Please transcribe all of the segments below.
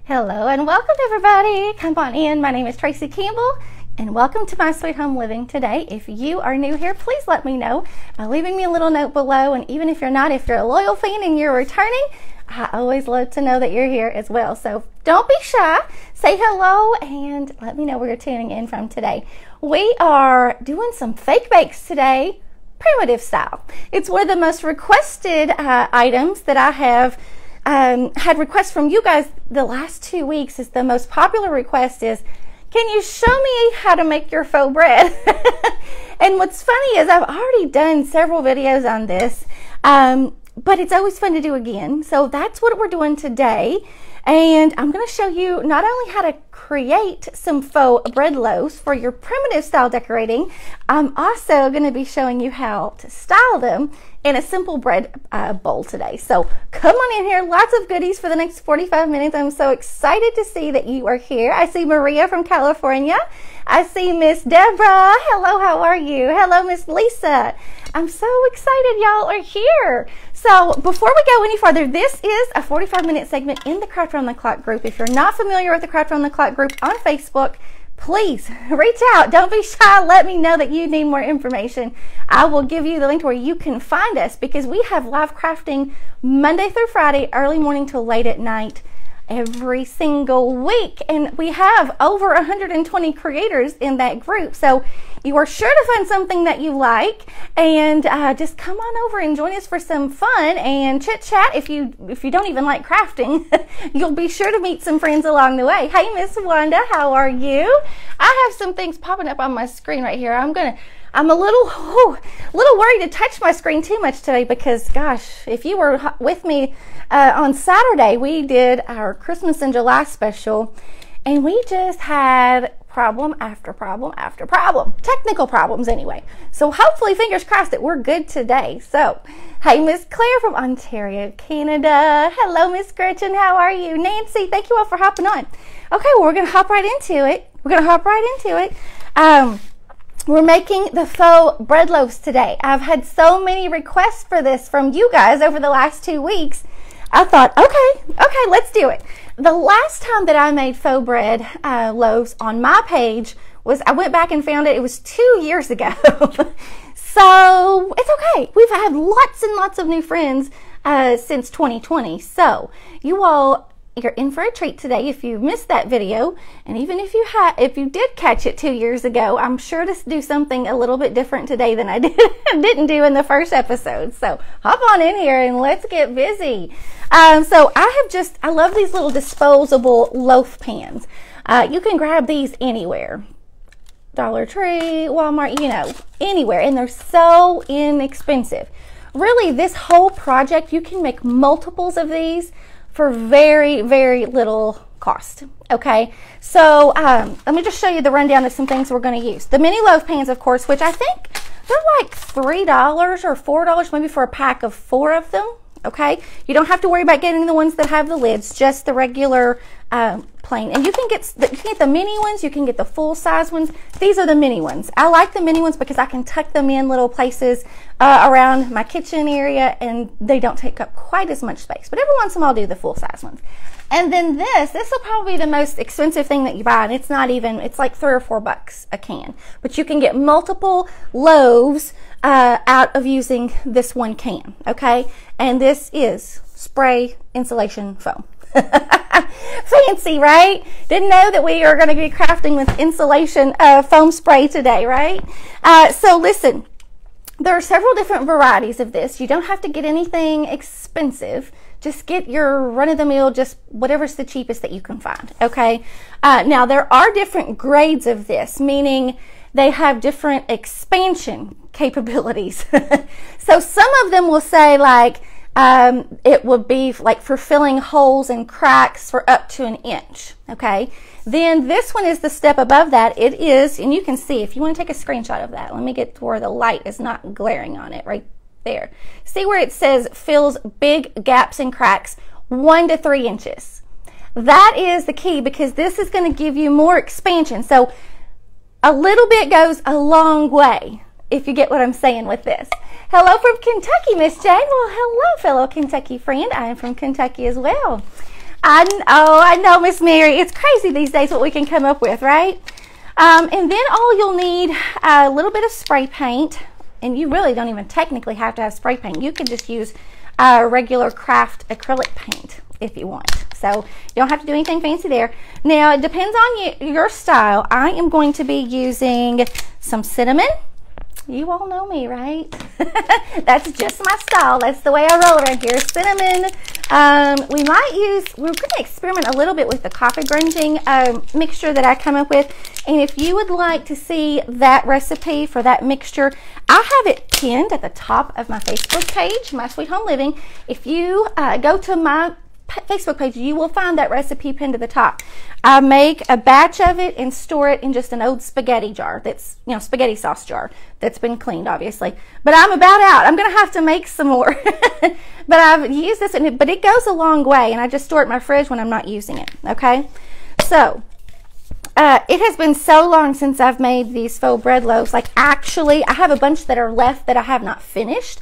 Hello and welcome everybody. Come on in. My name is Tracy Campbell and welcome to My Sweet Home Living today. If you are new here, please let me know by leaving me a little note below. And even if you're not, if you're a loyal fan and you're returning, I always love to know that you're here as well. So don't be shy. Say hello and let me know where you're tuning in from today. We are doing some fake bakes today, primitive style. It's one of the most requested items that I have had requests from you guys the last 2 weeks. Is the most popular request is, can you show me how to make your faux bread? And what's funny is I've already done several videos on this, but it's always fun to do again. So that's what we're doing today. And I'm going to show you not only how to create some faux bread loaves for your primitive style decorating, I'm also going to be showing you how to style them in a simple bread bowl today. So come on in here, lots of goodies for the next 45 minutes. I'm so excited to see that you are here. I see Maria from California. I see Miss Deborah. Hello, how are you? Hello, Miss Lisa. I'm so excited y'all are here. So before we go any further, this is a 45-minute segment in the Craft Around the Clock group. If you're not familiar with the Craft Around the Clock group on Facebook, please reach out. Don't be shy. Let me know that you need more information. I will give you the link where you can find us, because we have live crafting Monday through Friday, early morning till late at night, every single week. And we have over 120 creators in that group. So you are sure to find something that you like, and just come on over and join us for some fun and chit chat. If you don't even like crafting, you'll be sure to meet some friends along the way. Hey, Miss Wanda, how are you? I have some things popping up on my screen right here. I'm a little worried to touch my screen too much today, because gosh, if you were with me on Saturday, we did our Christmas in July special, and we just had problem after problem after problem, technical problems anyway. So hopefully, fingers crossed, that we're good today. So hey, Miss Claire from Ontario, Canada. Hello, Miss Gretchen, how are you? Nancy, thank you all for hopping on. Okay, well, we're gonna hop right into it. We're making the faux bread loaves today. I've had so many requests for this from you guys over the last 2 weeks. I thought, okay, let's do it. The last time that I made faux bread loaves on my page was, I went back and found it was 2 years ago. So it's okay. We've had lots and lots of new friends since 2020. So you all, you're in for a treat today if you missed that video. And even if you did catch it 2 years ago, I'm sure to do something a little bit different today than I didn't do in the first episode. So hop on in here and let's get busy. So I love these little disposable loaf pans. You can grab these anywhere. Dollar Tree, Walmart, anywhere. And they're so inexpensive. Really, this whole project, you can make multiples of these for very, very little cost. Okay, so let me just show you the rundown of some things we're going to use. The mini loaf pans, of course, which I think they're like $3 or $4 maybe for a pack of 4 of them. Okay, you don't have to worry about getting the ones that have the lids, just the regular plain. And you can get the mini ones, you can get the full size ones. These are the mini ones. I like the mini ones because I can tuck them in little places around my kitchen area, and they don't take up quite as much space. But every once in a while I'll do the full size ones. And then this will probably be the most expensive thing that you buy, and it's like $3 or $4 a can. But you can get multiple loaves out of using this one can, okay? And this is spray insulation foam. Fancy, right? Didn't know that we are going to be crafting with insulation foam spray today, right? So listen, there are several different varieties of this. You don't have to get anything expensive. Just get your run-of-the-mill, just whatever's the cheapest that you can find, okay? Now, there are different grades of this, meaning they have different expansion capabilities. So some of them will say, like, it would be like for filling holes and cracks for up to 1 inch, okay? Then this one is the step above that. It is, and you can see, if you want to take a screenshot of that, let me get to where the light is not glaring on it, right there. See where it says fills big gaps and cracks, 1 to 3 inches. That is the key, because this is going to give you more expansion. So a little bit goes a long way, if you get what I'm saying with this. Hello from Kentucky, Miss Jane. Well, hello, fellow Kentucky friend. I am from Kentucky as well. I know, Miss Mary. It's crazy these days what we can come up with, right? And then all you'll need a little bit of spray paint, and you really don't even technically have to have spray paint. You can just use regular craft acrylic paint if you want. So you don't have to do anything fancy there. Now it depends on your style. I am going to be using some cinnamon. You all know me, right? That's just my style. That's the way I roll around here. Cinnamon. We're going to experiment a little bit with the coffee grunging mixture that I come up with. And if you would like to see that recipe for that mixture, I have it pinned at the top of my Facebook page, My Sweet Home Living. If you go to my Facebook page, you will find that recipe pinned to the top. I make a batch of it and store it in just an old spaghetti jar that's, spaghetti sauce jar that's been cleaned, obviously. But I'm about out. I'm going to have to make some more. But I've used this, but it goes a long way, and I just store it in my fridge when I'm not using it, okay? So, it has been so long since I've made these faux bread loaves. Like, actually, I have a bunch that are left that I have not finished.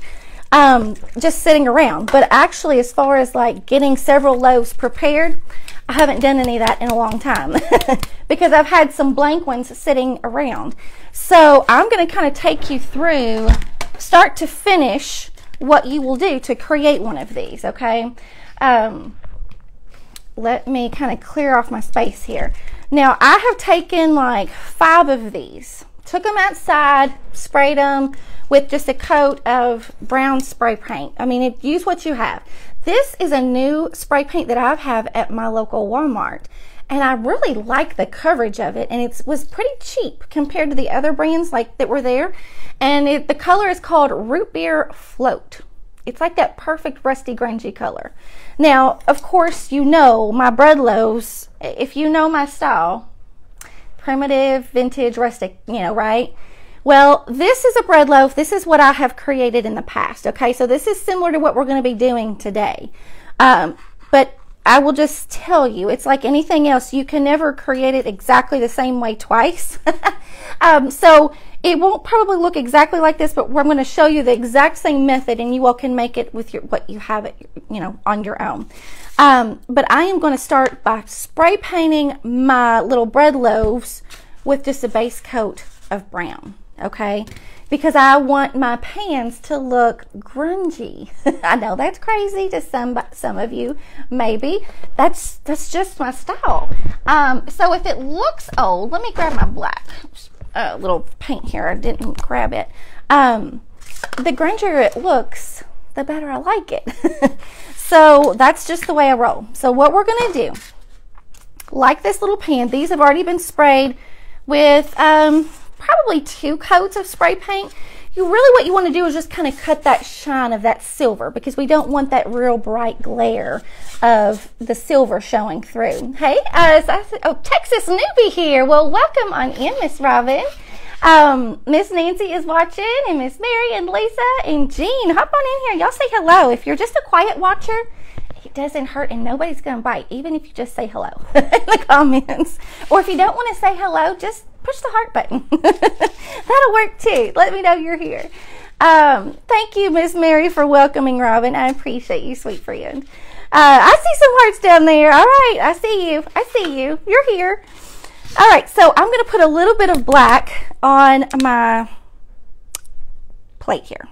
Just sitting around, but actually as far as like getting several loaves prepared, I haven't done any of that in a long time because I've had some blank ones sitting around. So I'm going to kind of take you through start to finish what you will do to create one of these, okay? Let me kind of clear off my space here. Now I have taken like 5 of these, took them outside, sprayed them with just a coat of brown spray paint. I mean, use what you have. This is a new spray paint that I have at my local Walmart, and I really like the coverage of it, and it was pretty cheap compared to the other brands that were there. And the color is called Root Beer Float. It's like that perfect rusty grungy color. Now, of course, my bread loaves, if you know my style, primitive, vintage, rustic, right? Well, this is a bread loaf. This is what I have created in the past, okay? So this is similar to what we're going to be doing today. But I will just tell you, it's like anything else. You can never create it exactly the same way twice. So it won't probably look exactly like this, but I'm going to show you the exact same method, and you all can make it with what you have it, on your own. But I am going to start by spray painting my little bread loaves with just a base coat of brown. Okay, because I want my pans to look grungy. I know that's crazy to some of you, maybe. That's just my style. So if it looks old, let me grab my black little paint here. I didn't grab it. The grungier it looks, the better I like it. So that's just the way I roll. So what we're gonna do, like this little pan, these have already been sprayed with probably 2 coats of spray paint. What you want to do is just kind of cut that shine of that silver, because we don't want that real bright glare of the silver showing through. Hey, Texas newbie here. Well, welcome on in, Miss Robin. Miss Nancy is watching, and Miss Mary and Lisa and Jean. Hop on in here. Y'all say hello. If you're just a quiet watcher, it doesn't hurt, and nobody's going to bite, even if you just say hello in the comments. Or if you don't want to say hello, just push the heart button. That'll work too. Let me know you're here. Thank you, Miss Mary, for welcoming Robin. I appreciate you, sweet friend. I see some hearts down there. All right, I see you. I see you. You're here. All right, so I'm going to put a little bit of black on my plate here.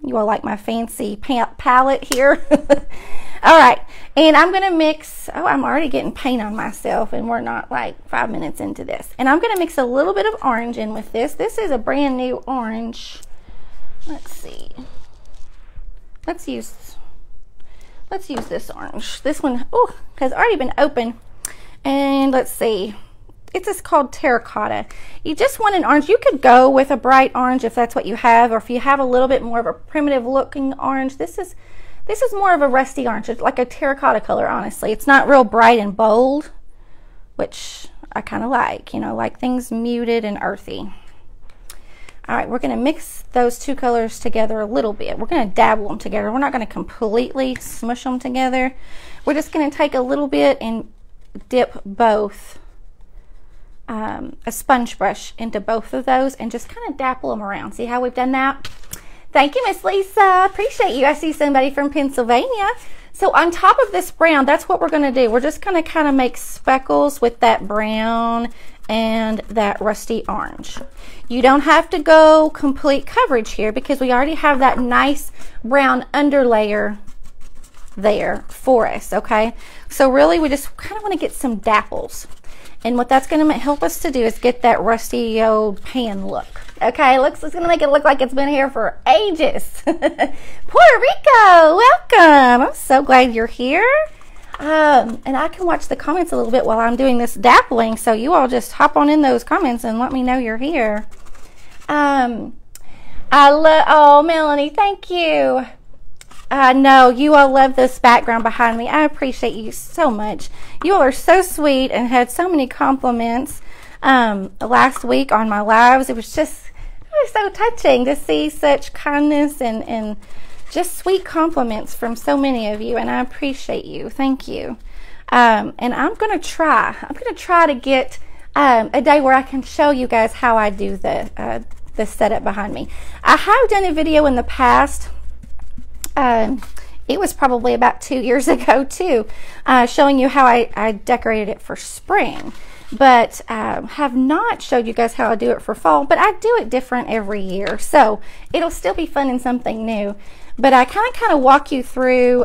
You all like my fancy palette here? All right, and I'm going to mix, I'm already getting paint on myself, and we're not like 5 minutes into this. And I'm going to mix a little bit of orange in with this. This is a brand new orange. Let's see. Let's use this orange. This one, has already been open. And let's see. It's just called terracotta. You just want an orange. You could go with a bright orange if that's what you have, or if you have a little bit more of a primitive looking orange. This is more of a rusty orange. It's like a terracotta color, honestly. It's not real bright and bold, which I kind of like, like things muted and earthy. All right, we're going to mix those 2 colors together a little bit. We're going to dabble them together. We're not going to completely smush them together. We're just going to take a little bit and dip both, a sponge brush into both of those, and just kind of dapple them around. See how we've done that? Thank you, Miss Lisa. Appreciate you. I see somebody from Pennsylvania. So on top of this brown, that's what we're going to do. We're just going to kind of make speckles with that brown and that rusty orange. You don't have to go complete coverage here because we already have that nice brown underlayer there for us, okay? So really we just kind of want to get some dapples. And what that's going to help us to do is get that rusty old pan look. Okay, it's going to make it look like it's been here for ages. Puerto Rico, welcome. I'm so glad you're here. And I can watch the comments a little bit while I'm doing this dappling, so you all just hop on in those comments and let me know you're here. Oh, Melanie, thank you. I know you all love this background behind me. I appreciate you so much. You all are so sweet and had so many compliments last week on my lives. It was so touching to see such kindness and just sweet compliments from so many of you, and I appreciate you. Thank you. And I'm gonna try to get a day where I can show you guys how I do the setup behind me. I have done a video in the past. It was probably about 2 years ago too, showing you how I decorated it for spring, but have not showed you guys how I do it for fall. But I do it different every year, so it'll still be fun and something new. But I kind of walk you through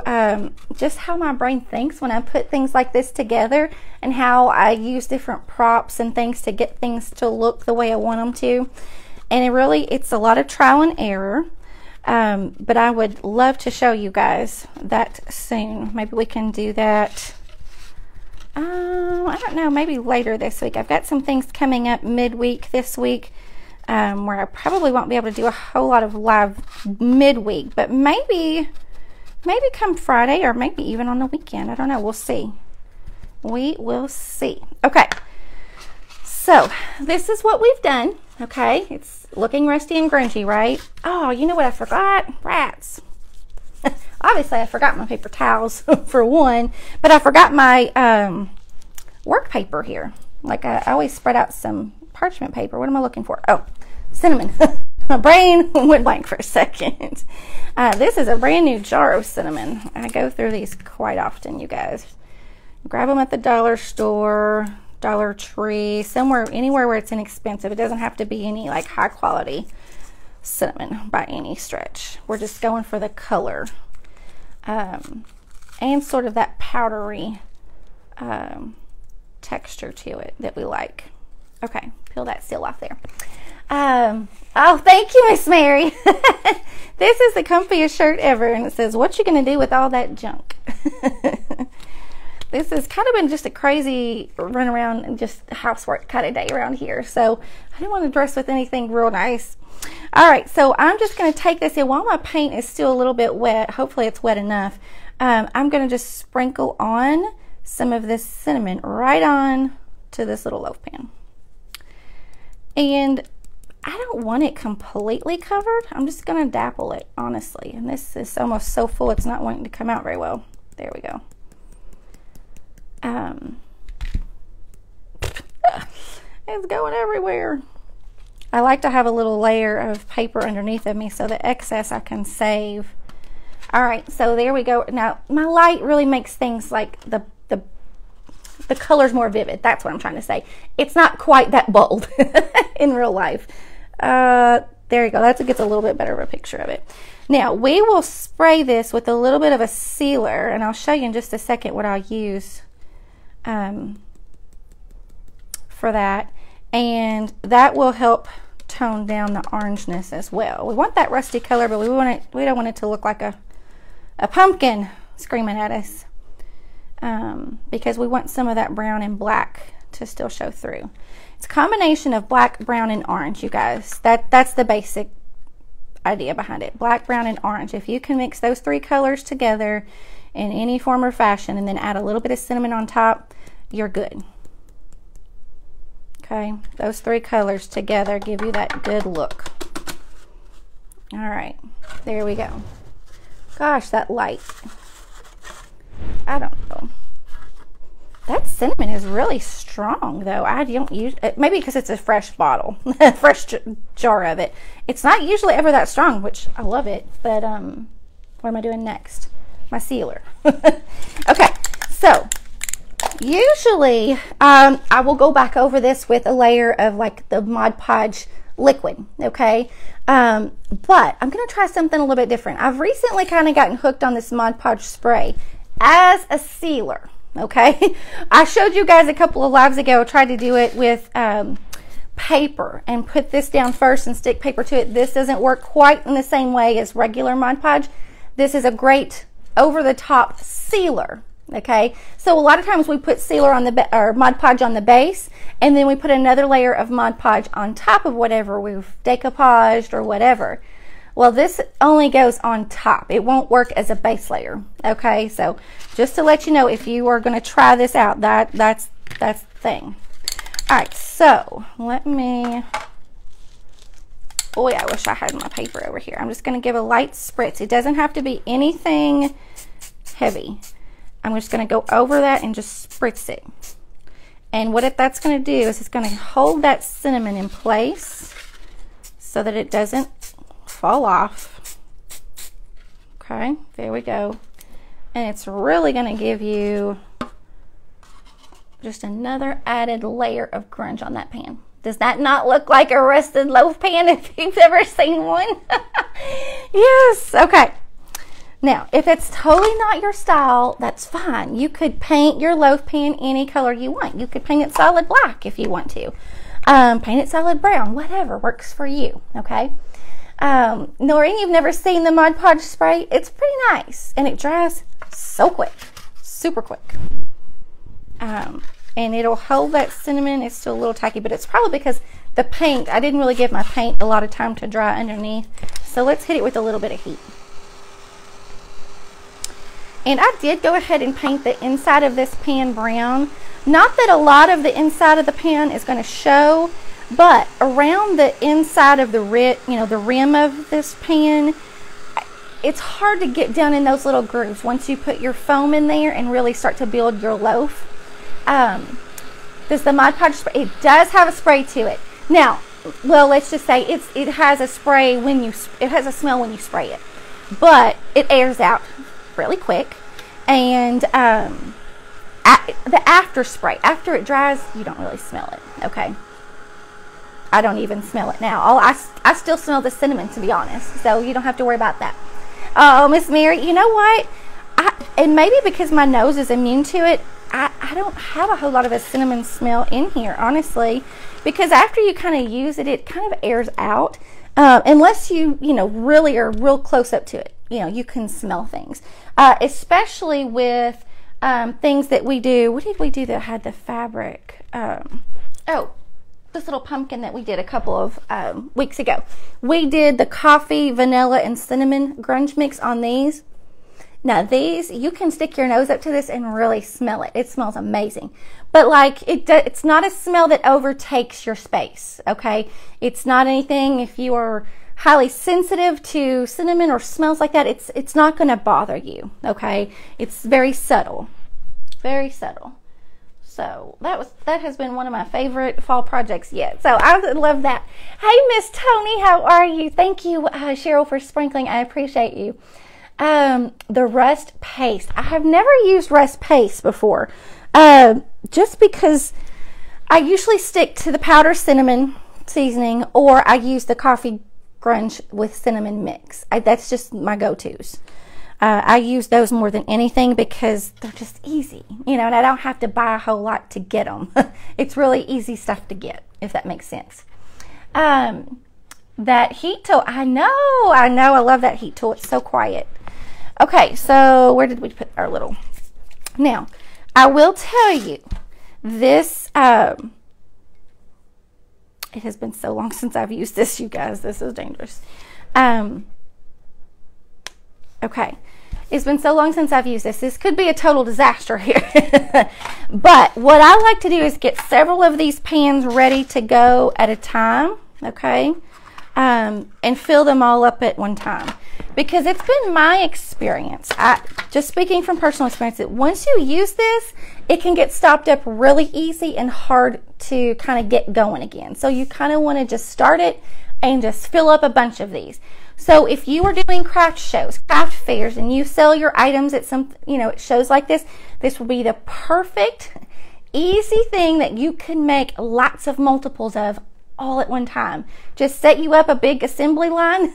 just how my brain thinks when I put things like this together, and how I use different props and things to get things to look the way I want them to. And it's a lot of trial and error. But I would love to show you guys that soon. Maybe we can do that. I don't know, maybe later this week. I've got some things coming up midweek this week where I probably won't be able to do a whole lot of live midweek, but maybe come Friday, or maybe even on the weekend. I don't know. We'll see. We will see. Okay. So this is what we've done. Okay. It's looking rusty and grungy, right? Oh, you know what I forgot? Rats. Obviously, I forgot my paper towels for one, but I forgot my work paper here. Like I always spread out some parchment paper. What am I looking for? Oh, cinnamon. My brain went blank for a second. This is a brand new jar of cinnamon. I go through these quite often, you guys. Grab them at the dollar store, Dollar Tree, anywhere where it's inexpensive. It doesn't have to be any like high quality cinnamon by any stretch. We're just going for the color and sort of that powdery texture to it that we like. Okay, peel that seal off there. Oh, thank you, Miss Mary. This is the comfiest shirt ever, and it says, "What you gonna do with all that junk?" This has kind of been just a crazy run around and just housework kind of day around here. So I didn't want to dress with anything real nice. All right, so I'm just going to take this in while my paint is still a little bit wet. Hopefully it's wet enough. I'm going to just sprinkle on some of this cinnamon right on to this little loaf pan. And I don't want it completely covered. I'm just going to dapple it, honestly. And this is almost so full it's not wanting to come out very well. There we go. It's going everywhere. I like to have a little layer of paper underneath of me so the excess I can save. All right, so there we go. Now my light really makes things like the colors more vivid. That's what I'm trying to say. It's not quite that bold in real life. There you go. That gets a little bit better of a picture of it. Now we will spray this with a little bit of a sealer, and I'll show you in just a second what I'll use for that, and that will help tone down the orangeness as well. We want that rusty color, but we don't want it to look like a pumpkin screaming at us, because we want some of that brown and black to still show through. It's a combination of black, brown, and orange, you guys. That's the basic idea behind it. Black, brown, and orange. If you can mix those three colors together in any form or fashion and then add a little bit of cinnamon on top, you're good. Okay, those three colors together give you that good look. All right, there we go. Gosh, that light. I don't know. That cinnamon is really strong, though. I don't use it, maybe because it's a fresh bottle, a fresh jar of it. It's not usually ever that strong, which I love it. But what am I doing next? my sealer. Okay, so usually I will go back over this with a layer of like the Mod Podge liquid, okay? But I'm gonna try something a little bit different. I've recently kind of gotten hooked on this Mod Podge spray as a sealer, okay? I showed you guys a couple of lives ago. I tried to do it with paper and put this down first and stick paper to it. This doesn't work quite in the same way as regular Mod Podge. This is a great over-the-top sealer. Okay, so a lot of times we put sealer on the or Mod Podge on the base, and then we put another layer of Mod Podge on top of whatever we've decoupaged or whatever. Well, this only goes on top. It won't work as a base layer. Okay, so just to let you know, if you are going to try this out, that's the thing. All right, so let me. Boy, I wish I had my paper over here. I'm just going to give a light spritz. It doesn't have to be anything heavy. I'm just going to go over that and just spritz it. And what that's going to do is it's going to hold that cinnamon in place so that it doesn't fall off. Okay, there we go. And it's really going to give you just another added layer of grunge on that pan. Does that not look like a rusted loaf pan if you've ever seen one? Yes, okay. Now, if it's totally not your style, that's fine. You could paint your loaf pan any color you want. You could paint it solid black if you want to. Paint it solid brown, whatever works for you, okay? Noreen, you've never seen the Mod Podge spray? It's pretty nice, and it dries so quick, super quick. And it'll hold that cinnamon. It's still a little tacky, but it's probably because the paint, I didn't really give my paint a lot of time to dry underneath. So let's hit it with a little bit of heat. And I did go ahead and paint the inside of this pan brown. Not that a lot of the inside of the pan is going to show, but around the inside of the rim of this pan, it's hard to get down in those little grooves once you put your foam in there and really start to build your loaf. Does the Mod Podge spray? It does have a spray to it. Now, well, let's just say it has a spray it has a smell when you spray it, but it airs out really quick. And the after spray, after it dries, you don't really smell it. Okay, I don't even smell it now. I still smell the cinnamon, to be honest, so you don't have to worry about that. Oh, Miss Mary, you know what? And maybe because my nose is immune to it, I don't have a whole lot of a cinnamon smell in here, honestly, because after you kind of use it, it kind of airs out. Unless you really are real close up to it, you can smell things, especially with things that we do. What did we do that had the fabric? Oh, this little pumpkin that we did a couple of weeks ago. We did the coffee, vanilla, and cinnamon grunge mix on these. Now these, you can stick your nose up to this and really smell it. It smells amazing. But like, it's not a smell that overtakes your space, okay? It's not anything, if you are highly sensitive to cinnamon or smells like that, it's not gonna bother you, okay? It's very subtle, very subtle. So that has been one of my favorite fall projects yet. So I love that. Hey, Miss Tony, how are you? Thank you, Cheryl, for sprinkling. I appreciate you. The rust paste. I have never used rust paste before, just because I usually stick to the powdered cinnamon seasoning, or I use the coffee grunge with cinnamon mix. That's just my go-tos. I use those more than anything because they're just easy, and I don't have to buy a whole lot to get them. It's really easy stuff to get, if that makes sense. That heat tool, I know, I love that heat tool. It's so quiet. Okay, so where did we put our little... Now, I will tell you, this, it has been so long since I've used this, you guys. This is dangerous. Okay, it's been so long since I've used this. This could be a total disaster here. But what I like to do is get several of these pans ready to go at a time, okay? And fill them all up at one time. Because it's been my experience, just speaking from personal experience, that once you use this, it can get stopped up really easy and hard to kind of get going again. So you kind of want to just start it and just fill up a bunch of these. So if you are doing craft shows, craft fairs, and you sell your items at some, at shows like this, this will be the perfect, easy thing that you can make lots of multiples of all at one time. Just set you up a big assembly line,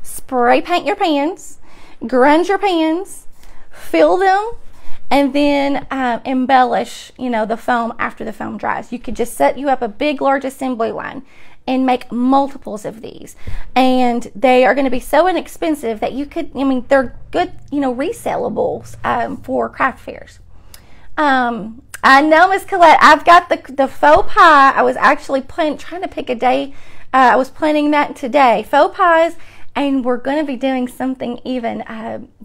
spray paint your pans, grunge your pans, fill them, and then embellish, the foam after the foam dries. You could just set you up a big, large assembly line and make multiples of these. And they are going to be so inexpensive that you could, they're good, resellables for craft fairs. I know, Miss Colette, I've got the faux pie. I was actually trying to pick a day. I was planning that today. Faux pies, and we're going to be doing something even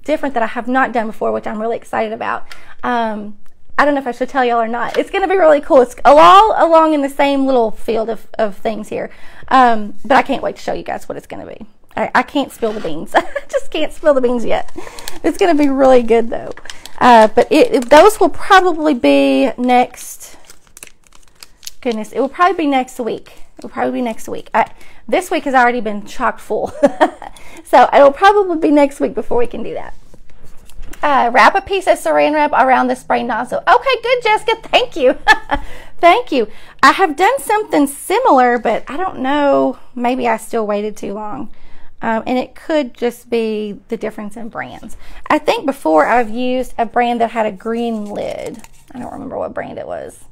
different that I have not done before, which I'm really excited about. I don't know if I should tell y'all or not. It's going to be really cool. It's all along in the same little field of things here. But I can't wait to show you guys what it's going to be. I can't spill the beans. I just can't spill the beans yet. It's going to be really good, though. But those will probably be next. Goodness, it will probably be next week. It will probably be next week. This week has already been chock full. So it will probably be next week before we can do that. Wrap a piece of saran wrap around the spray nozzle. Okay, good, Jessica. Thank you. Thank you. I have done something similar, but I don't know. Maybe I still waited too long. And it could just be the difference in brands. I think before I've used a brand that had a green lid. I don't remember what brand it was,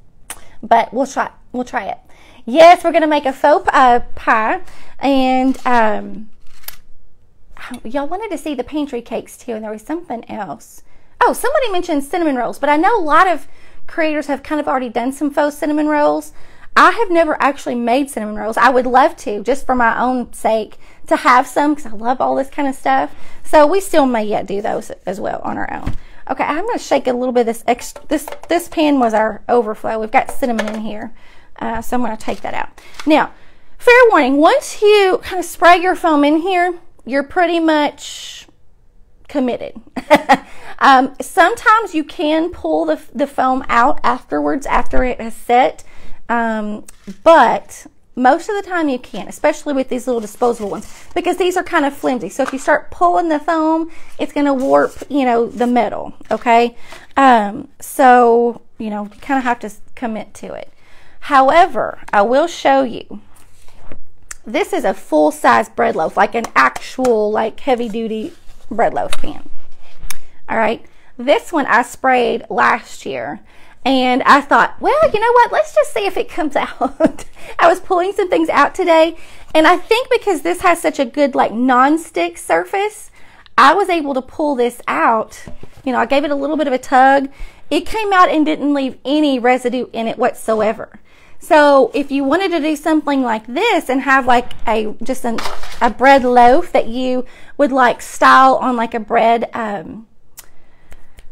but we'll try it. Yes, we're going to make a faux pie, and y'all wanted to see the pantry cakes too, and there was something else. Oh, somebody mentioned cinnamon rolls, but I know a lot of creators have kind of already done some faux cinnamon rolls. I have never actually made cinnamon rolls. I would love to, just for my own sake, to have some, because I love all this kind of stuff. So we still may yet do those as well on our own. Okay, I'm going to shake a little bit of this pan was our overflow. We've got cinnamon in here, so I'm going to take that out. Now, fair warning, once you kind of spray your foam in here, you're pretty much committed. Sometimes you can pull the foam out afterwards, after it has set, but most of the time you can't, especially with these little disposable ones, because these are kind of flimsy. So if you start pulling the foam, it's going to warp, the metal, okay? So, you kind of have to commit to it. However, I will show you. This is a full-size bread loaf, like an actual, heavy-duty bread loaf pan. All right? This one I sprayed last year. And I thought, well, you know what? Let's just see if it comes out. I was pulling some things out today. And I think because this has such a good, non-stick surface, I was able to pull this out. I gave it a little bit of a tug. It came out and didn't leave any residue in it whatsoever. So if you wanted to do something like this and have just a bread loaf that you would style on a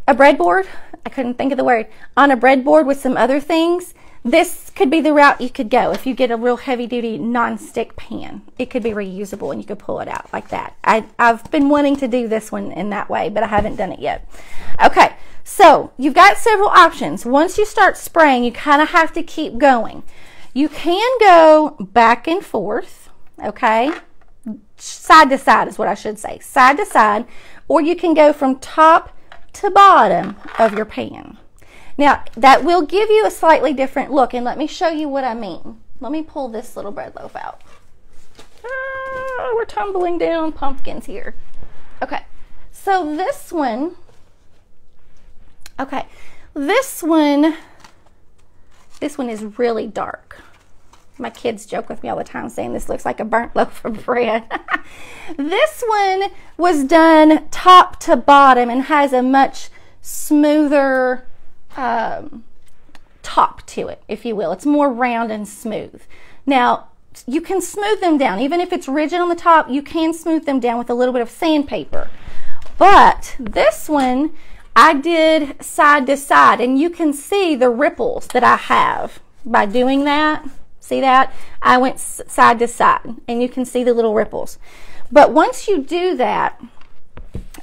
breadboard, I couldn't think of the word, on a breadboard with some other things, this could be the route you could go. If you get a real heavy duty non-stick pan, it could be reusable and you could pull it out like that. I've been wanting to do this one in that way, but I haven't done it yet. Okay, so you've got several options. Once you start spraying, you kind of have to keep going. You can go back and forth, okay? Side to side is what I should say. Side to side, or you can go from top to bottom of your pan. Now, that will give you a slightly different look, and let me show you what I mean. Let me pull this little bread loaf out. We're tumbling down pumpkins here. Okay, so this one, this one is really dark. My kids joke with me all the time saying this looks like a burnt loaf of bread. This one was done top to bottom and has a much smoother top to it, if you will. It's more round and smooth. Now, you can smooth them down. Even if it's rigid on the top, you can smooth them down with a little bit of sandpaper. But this one, I did side to side, and you can see the ripples that I have by doing that. See that? I went side to side, and you can see the little ripples. But once you do that,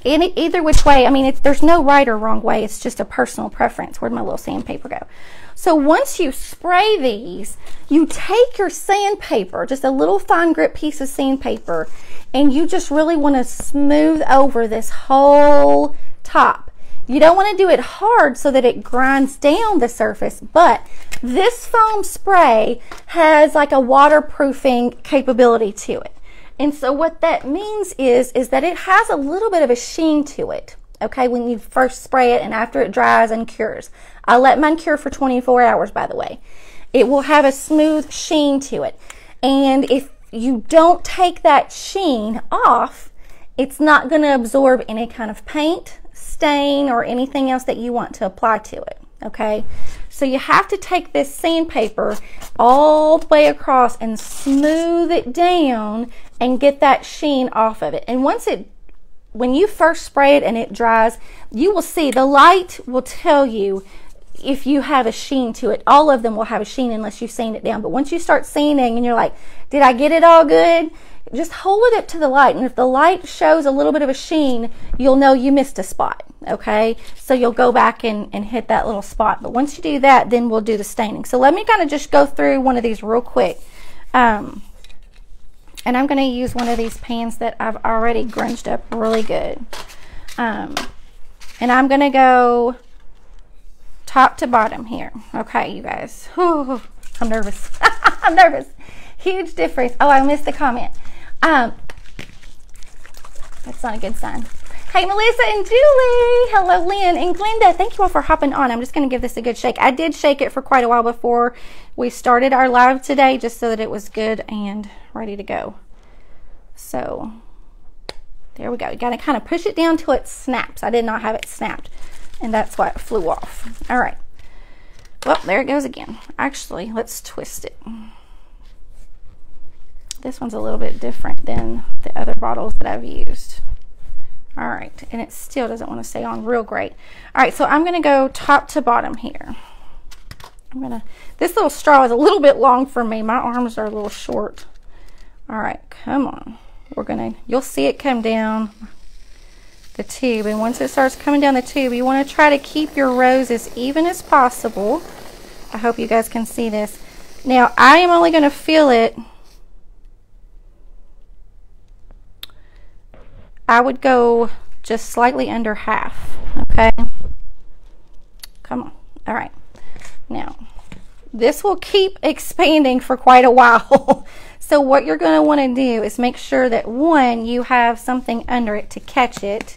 Either which way, I mean, there's no right or wrong way. It's just a personal preference. Where'd my little sandpaper go? So once you spray these, you take your sandpaper, just a little fine grit piece of sandpaper, and you just really want to smooth over this whole top. You don't want to do it hard so that it grinds down the surface, but this foam spray has like a waterproofing capability to it. And so what that means is that it has a little bit of a sheen to it, okay, when you first spray it and after it dries and cures. I let mine cure for 24 hours, by the way. It will have a smooth sheen to it. And if you don't take that sheen off, it's not going to absorb any kind of paint, stain, or anything else that you want to apply to it, okay? So you have to take this sandpaper all the way across and smooth it down and get that sheen off of it. And when you first spray it and it dries, you will see the light will tell you if you have a sheen to it. All of them will have a sheen unless you sand it down. But once you start sanding and you're like, did I get it all good? Just hold it up to the light, and if the light shows a little bit of a sheen, you'll know you missed a spot, okay? So you'll go back and hit that little spot. But once you do that, then we'll do the staining. So let me kind of just go through one of these real quick. And I'm going to use one of these pans that I've already grunged up really good. And I'm going to go top to bottom here. Okay, you guys. Whew, I'm nervous. I'm nervous. Huge difference. Oh, I missed the comment. That's not a good sign. Hey, Melissa and Julie. Hello, Lynn and Glenda. Thank you all for hopping on. I'm just going to give this a good shake. I did shake it for quite a while before we started our live today, just so that it was good and ready to go. So there we go. You got to kind of push it down till it snaps. I did not have it snapped, and that's why it flew off. All right. Well, there it goes again. Actually, let's twist it. This one's a little bit different than the other bottles that I've used. All right, and it still doesn't want to stay on real great. All right, so I'm gonna go top to bottom here. This little straw is a little bit long for me. My arms are a little short. All right, come on. You'll see it come down the tube, and once it starts coming down the tube, you want to try to keep your rows as even as possible. I hope you guys can see this. Now, I am only gonna fill it. I would go just slightly under half, okay? Come on. All right. Now, this will keep expanding for quite a while. So what you're going to want to do is make sure that, one, you have something under it to catch it.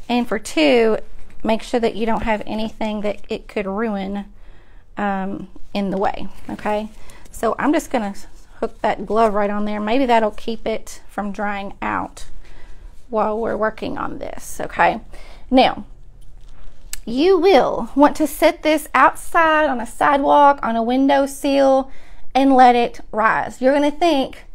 And for two, make sure that you don't have anything that it could ruin in the way, okay? So I'm just going to hook that glove right on there. Maybe that'll keep it from drying out while we're working on this, okay? Now, you will want to set this outside on a sidewalk, on a windowsill, and let it rise. You're gonna think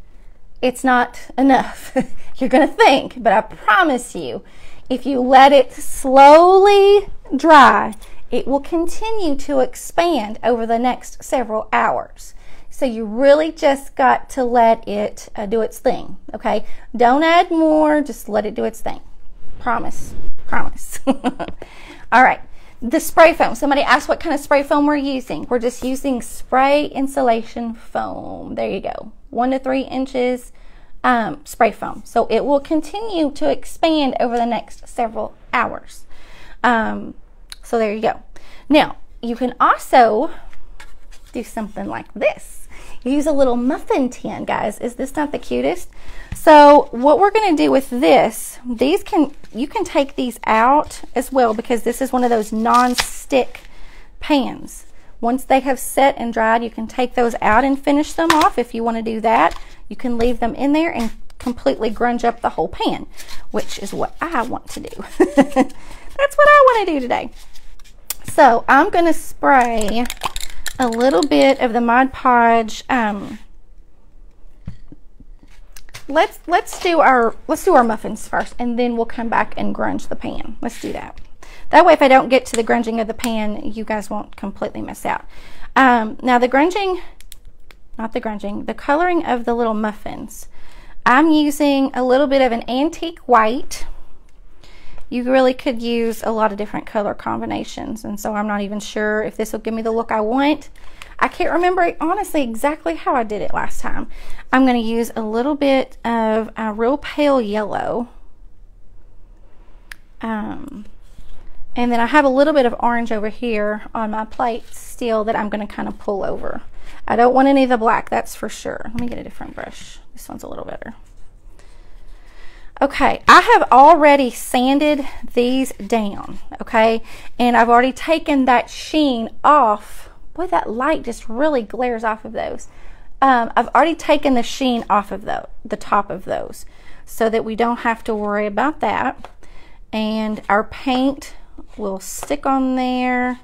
it's not enough. You're gonna think, but I promise you, if you let it slowly dry, it will continue to expand over the next several hours. So you really just got to let it do its thing, okay? Don't add more, just let it do its thing. Promise, promise. All right, the spray foam. Somebody asked what kind of spray foam we're using. We're just using spray insulation foam. There you go, 1 to 3 inches spray foam. So it will continue to expand over the next several hours. So there you go. Now, you can also do something like this. Use a little muffin tin, guys. Is this not the cutest? So what we're going to do with this, you can take these out as well, because this is one of those non-stick pans. Once they have set and dried, you can take those out and finish them off. If you want to do that, you can leave them in there and completely grunge up the whole pan, which is what I want to do. That's what I want to do today. So I'm going to spray a little bit of the Mod Podge. Let's do our muffins first, and then we'll come back and grunge the pan. Let's do that. That way, if I don't get to the grunging of the pan, you guys won't completely miss out. Now the coloring of the little muffins. I'm using a little bit of an antique white, You really could use a lot of different color combinations, and so I'm not even sure if this will give me the look I want. I can't remember honestly exactly how I did it last time. I'm going to use a little bit of a real pale yellow. And then I have a little bit of orange over here on my plate still that I'm going to kind of pull over. I don't want any of the black, that's for sure. Let me get a different brush. This one's a little better. Okay, I have already sanded these down, okay? And I've already taken that sheen off. Boy, that light just really glares off of those. I've already taken the sheen off of the top of those so that we don't have to worry about that. And our paint will stick on there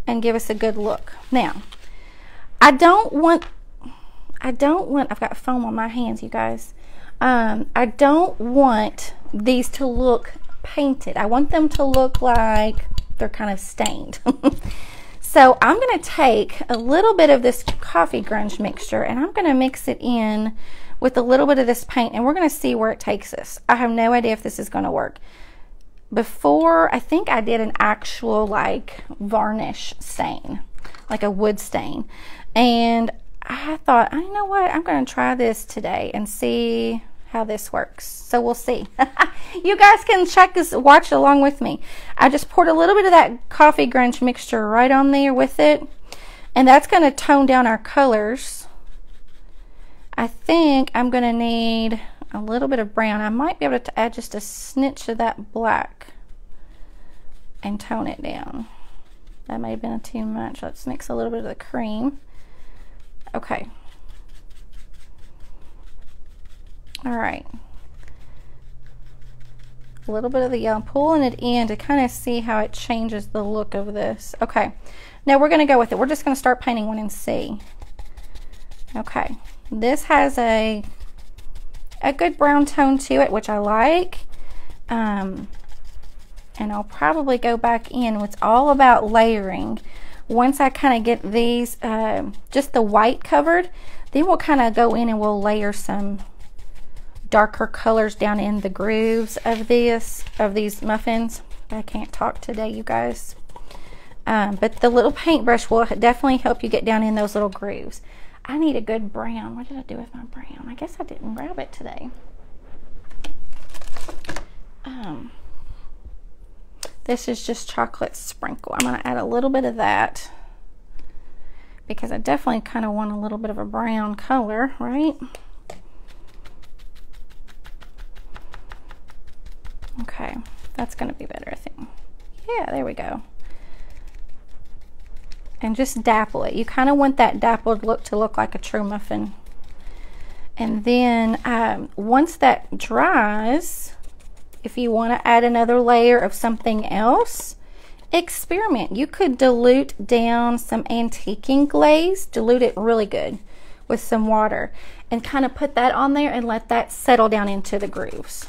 and give us a good look. Now, I've got foam on my hands, you guys. I don't want these to look painted. I want them to look like they're kind of stained. So I'm going to take a little bit of this coffee grunge mixture and I'm going to mix it in with a little bit of this paint, and we're going to see where it takes us. I have no idea if this is going to work. Before, I think I did an actual like varnish stain, like a wood stain. And I thought, you know what, I'm going to try this today and see how this works. So we'll see. You guys can check this, watch along with me. I just poured a little bit of that coffee grunge mixture right on there with it, and that's going to tone down our colors. I think I'm going to need a little bit of brown. I might be able to add just a snitch of that black and tone it down. That may have been too much. Let's mix a little bit of the cream. Okay. All right. A little bit of the yellow. I'm pulling it in to kind of see how it changes the look of this. Okay. Now we're going to go with it. We're just going to start painting one and see. Okay. This has a good brown tone to it, which I like. And I'll probably go back in. It's all about layering. Once I kind of get these, just the white covered, then we'll kind of go in and we'll layer some darker colors down in the grooves of these muffins. I can't talk today, you guys. But the little paintbrush will definitely help you get down in those little grooves. I need a good brown. What did I do with my brown? I guess I didn't grab it today. This is just chocolate sprinkle. I'm going to add a little bit of that because I definitely kind of want a little bit of a brown color, right? Okay, that's going to be better, I think. Yeah, there we go. And just dapple it. You kind of want that dappled look to look like a true muffin. And then once that dries, if you want to add another layer of something else, experiment. You could dilute down some antiquing glaze, dilute it really good with some water, and kind of put that on there and let that settle down into the grooves.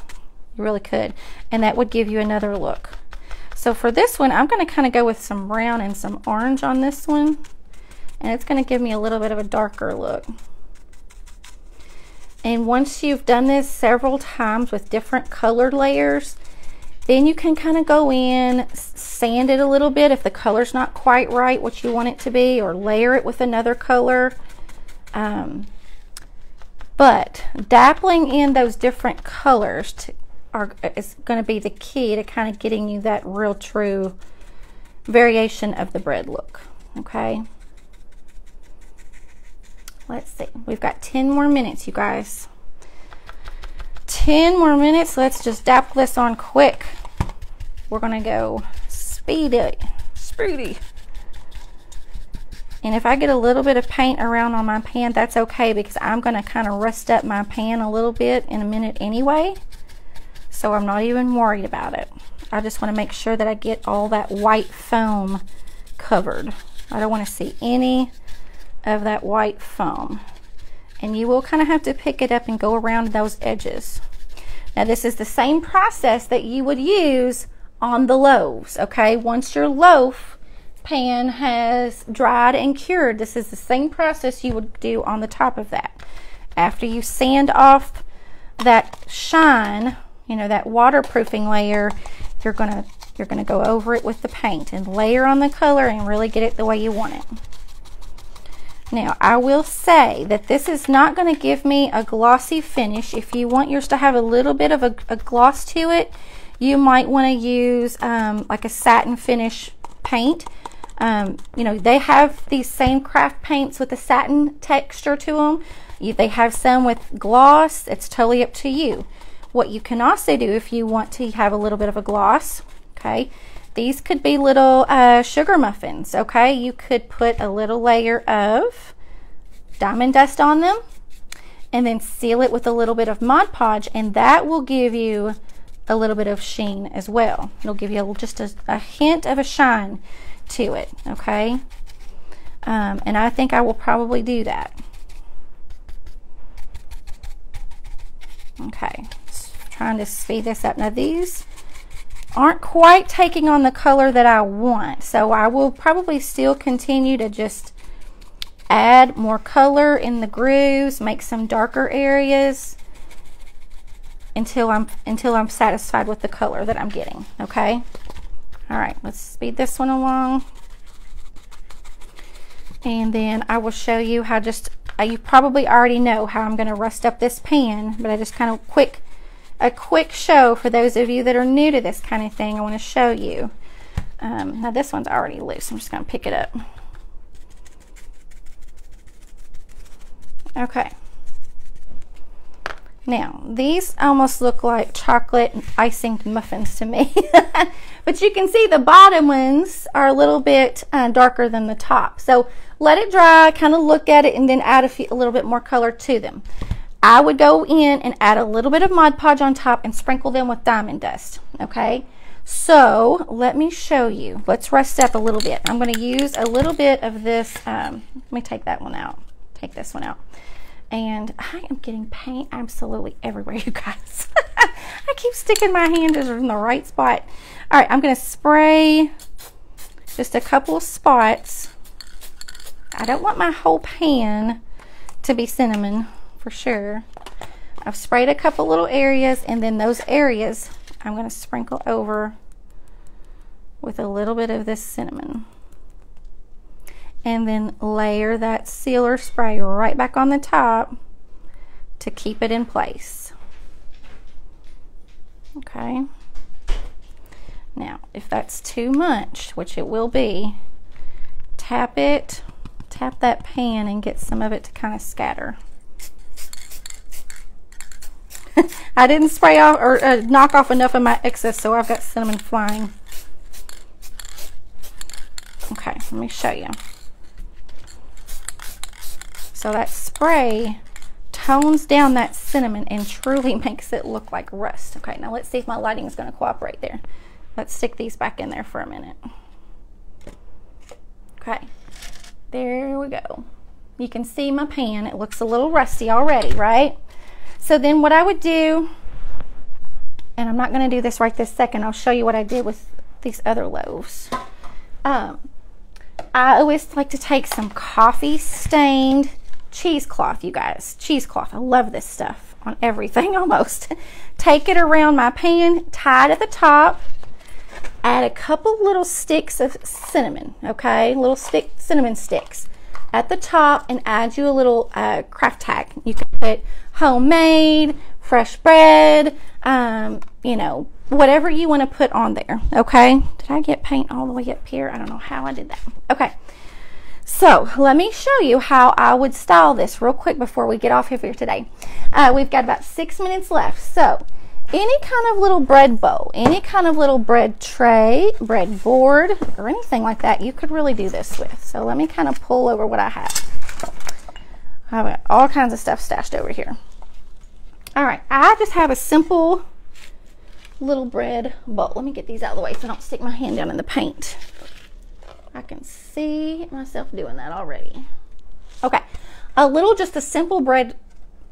You really could. And that would give you another look. So for this one, I'm going to kind of go with some brown and some orange on this one. And it's going to give me a little bit of a darker look. And once you've done this several times with different colored layers, then you can kind of go in, sand it a little bit if the color's not quite right, what you want it to be, or layer it with another color. But dappling in those different colors is going to be the key to kind of getting you that real true variation of the bread look. Okay. Let's see. We've got 10 more minutes, you guys. 10 more minutes. Let's just dapple this on quick. We're going to go speedy. And if I get a little bit of paint around on my pan, that's okay, because I'm going to kind of rust up my pan a little bit in a minute anyway. So I'm not even worried about it. I just want to make sure that I get all that white foam covered. I don't want to see any of that white foam. And you will kind of have to pick it up and go around those edges. Now this is the same process that you would use on the loaves, okay? Once your loaf pan has dried and cured, this is the same process you would do on the top of that. After you sand off that shine you know, that waterproofing layer, you're gonna go over it with the paint and layer on the color and really get it the way you want it. Now, I will say that this is not going to give me a glossy finish. If you want yours to have a little bit of a gloss to it, you might want to use like a satin finish paint. You know, they have these same craft paints with a satin texture to them. They have some with gloss. It's totally up to you. What you can also do if you want to have a little bit of a gloss, okay, these could be little sugar muffins, okay? You could put a little layer of diamond dust on them and then seal it with a little bit of Mod Podge, and that will give you a little bit of sheen as well. It'll give you just a hint of a shine to it, okay? And I think I will probably do that. Okay, just trying to speed this up. Now these aren't quite taking on the color that I want, so I will probably still continue to just add more color in the grooves, make some darker areas until I'm satisfied with the color that I'm getting. Okay, all right, let's speed this one along, and then I will show you how you probably already know how I'm going to rust up this pan, but I just kind of a quick show for those of you that are new to this kind of thing. I want to show you. Now this one's already loose. I'm just going to pick it up. Okay. Now these almost look like chocolate icing muffins to me. But you can see the bottom ones are a little bit darker than the top. So let it dry, kind of look at it, and then add a little bit more color to them. I would go in and add a little bit of Mod Podge on top and sprinkle them with diamond dust, okay? So let me show you. Let's rust up a little bit. I'm going to use a little bit of this. Let me take that one out. Take this one out. And I am getting paint absolutely everywhere, you guys. I keep sticking my hand in the right spot. All right, I'm going to spray just a couple of spots. I don't want my whole pan to be cinnamon, for sure. I've sprayed a couple little areas, and then those areas I'm going to sprinkle over with a little bit of this cinnamon, and then layer that sealer spray right back on the top to keep it in place. Okay, now if that's too much, which it will be, tap that pan and get some of it to kind of scatter. I didn't spray off or knock off enough of my excess, so I've got cinnamon flying. Okay, let me show you. So that spray tones down that cinnamon and truly makes it look like rust. Okay, now let's see if my lighting is going to cooperate there. Let's stick these back in there for a minute. Okay, there we go. You can see my pan. It looks a little rusty already, right? So then what I would do, and I'm not going to do this right this second, I'll show you what I did with these other loaves. I always like to take some coffee stained cheesecloth, you guys. Cheesecloth. I love this stuff on everything almost. Take it around my pan, tie it at the top, add a couple little sticks of cinnamon, okay? Little cinnamon sticks at the top, and add you a little craft tag. You can put homemade, fresh bread, you know, whatever you want to put on there, okay? Did I get paint all the way up here? I don't know how I did that. Okay, so let me show you how I would style this real quick before we get off here today. We've got about 6 minutes left. So any kind of little bread bowl, any kind of little bread tray, bread board, or anything like that, you could really do this with. So let me kind of pull over what I have. I've got all kinds of stuff stashed over here. All right, I just have a simple little bread bowl. Let me get these out of the way so I don't stick my hand down in the paint. I can see myself doing that already. Okay, just a simple bread.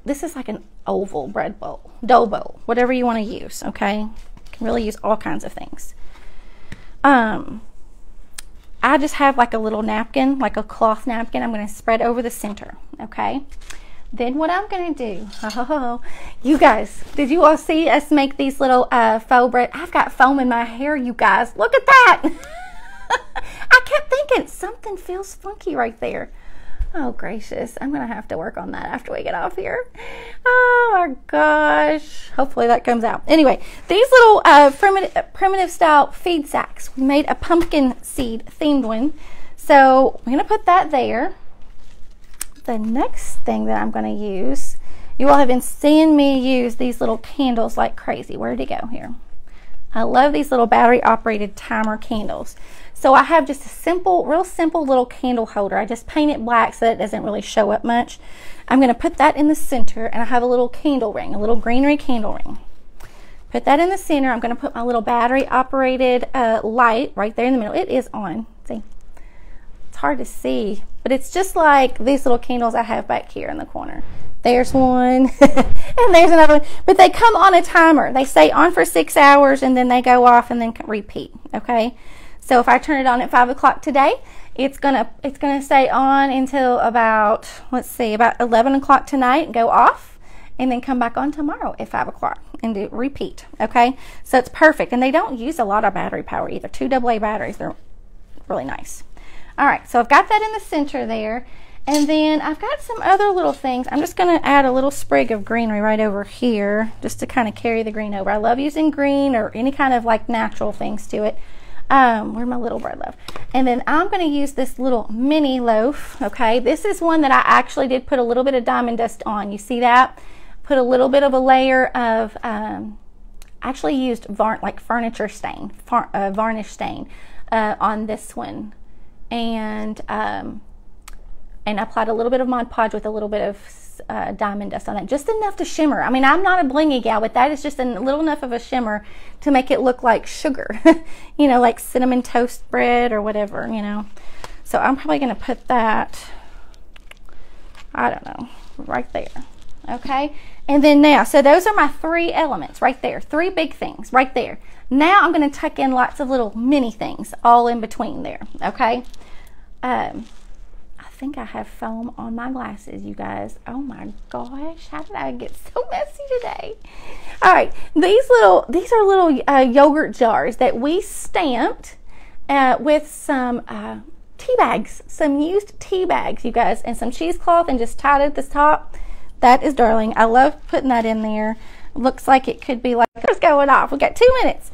This is like an oval bread bowl, dough bowl, whatever you want to use, okay? You can really use all kinds of things. I just have like a little napkin, like a cloth napkin. I'm going to spread over the center, okay? Then what I'm going to do, oh, you guys, did you all see us make these little faux bread? I've got foam in my hair, you guys. Look at that. I kept thinking something feels funky right there. Oh, gracious. I'm going to have to work on that after we get off here. Oh, my gosh. Hopefully that comes out. Anyway, these little primitive style feed sacks. We made a pumpkin seed themed one. So I'm going to put that there. The next thing that I'm going to use, you all have been seeing me use these little candles like crazy. Where'd it go here? I love these little battery operated timer candles. So I have just a simple, real simple little candle holder. I just paint it black so that it doesn't really show up much. I'm going to put that in the center, and I have a little candle ring, a little greenery candle ring. Put that in the center. I'm going to put my little battery operated light right there in the middle. It is on. See? It's hard to see, but it's just like these little candles I have back here in the corner. There's one, and there's another one, but they come on a timer. They stay on for 6 hours, and then they go off and then repeat, okay? So if I turn it on at 5 o'clock today, it's gonna stay on until about, let's see, about 11 o'clock tonight, go off, and then come back on tomorrow at 5 o'clock and do repeat, okay? So it's perfect, and they don't use a lot of battery power either. 2 AA batteries, they're really nice. All right, so I've got that in the center there, and then I've got some other little things. I'm just going to add a little sprig of greenery right over here just to kind of carry the green over. I love using green or any kind of like natural things to it. Where's my little bread loaf? And then I'm going to use this little mini loaf, okay? This is one that I actually did put a little bit of diamond dust on. You see that? Put a little bit of a layer of, actually used like furniture stain, varnish stain on this one. And applied a little bit of Mod Podge with a little bit of diamond dust on that, just enough to shimmer. I mean, I'm not a blingy gal, but that is just a little enough of a shimmer to make it look like sugar, you know, like cinnamon toast bread or whatever, you know. So I'm probably going to put that, I don't know, right there, okay? And then now, so those are my 3 elements right there, 3 big things right there. Now I'm going to tuck in lots of little mini things all in between there, okay? I think I have foam on my glasses, you guys. Oh my gosh, how did I get so messy today? All right, these are little yogurt jars that we stamped with some tea bags, some used tea bags, you guys, and some cheesecloth, and just tied it at the top. That is darling. I love putting that in there. Looks like it could be like it's going off. We've got 2 minutes.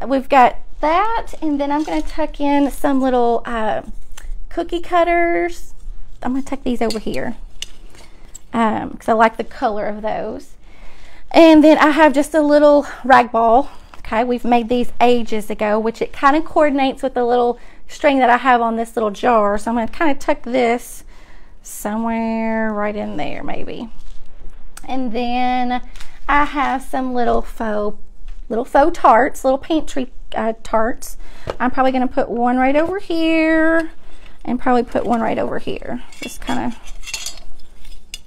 We've got that, and then I'm going to tuck in some little cookie cutters. I'm going to tuck these over here because I like the color of those. And then I have just a little rag ball. Okay, we've made these ages ago, which it kind of coordinates with the little string that I have on this little jar. So I'm going to kind of tuck this somewhere right in there maybe. And then I have some little faux tarts, little pantry tarts. I'm probably going to put one right over here and probably put one right over here. Just kind of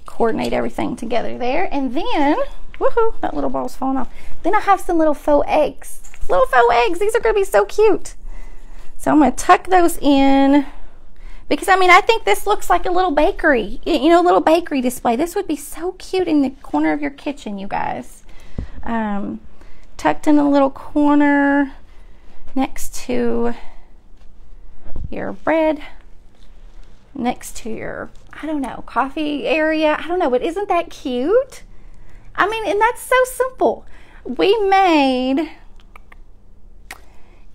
coordinate everything together there. And then, woohoo, that little ball's falling off. Then I have some little faux eggs. Little faux eggs. These are going to be so cute. So I'm going to tuck those in because, I mean, I think this looks like a little bakery, you know, a little bakery display. This would be so cute in the corner of your kitchen, you guys. Tucked in a little corner next to your bread, next to your, I don't know, coffee area. I don't know, but isn't that cute? I mean, and that's so simple. We made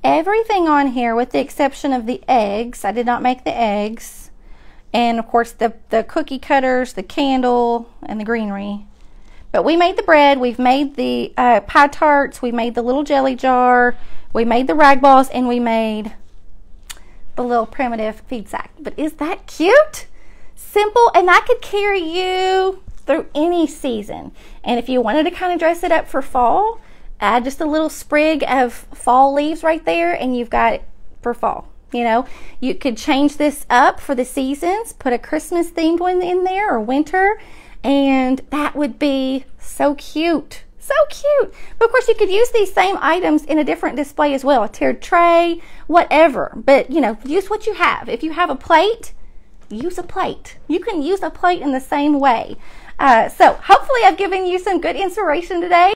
everything on here with the exception of the eggs. I did not make the eggs. And of course the cookie cutters, the candle, and the greenery. But we made the bread, we've made the pie tarts, we made the little jelly jar, we made the rag balls, and we made the little primitive feed sack. But is that cute? Simple, and that could carry you through any season. And if you wanted to kind of dress it up for fall, add just a little sprig of fall leaves right there, and you've got it for fall. You know, you could change this up for the seasons, put a Christmas themed one in there or winter, and that would be so cute. So cute. But of course you could use these same items in a different display as well, a tiered tray, whatever. But you know, use what you have. If you have a plate, use a plate. You can use a plate in the same way. So hopefully I've given you some good inspiration today.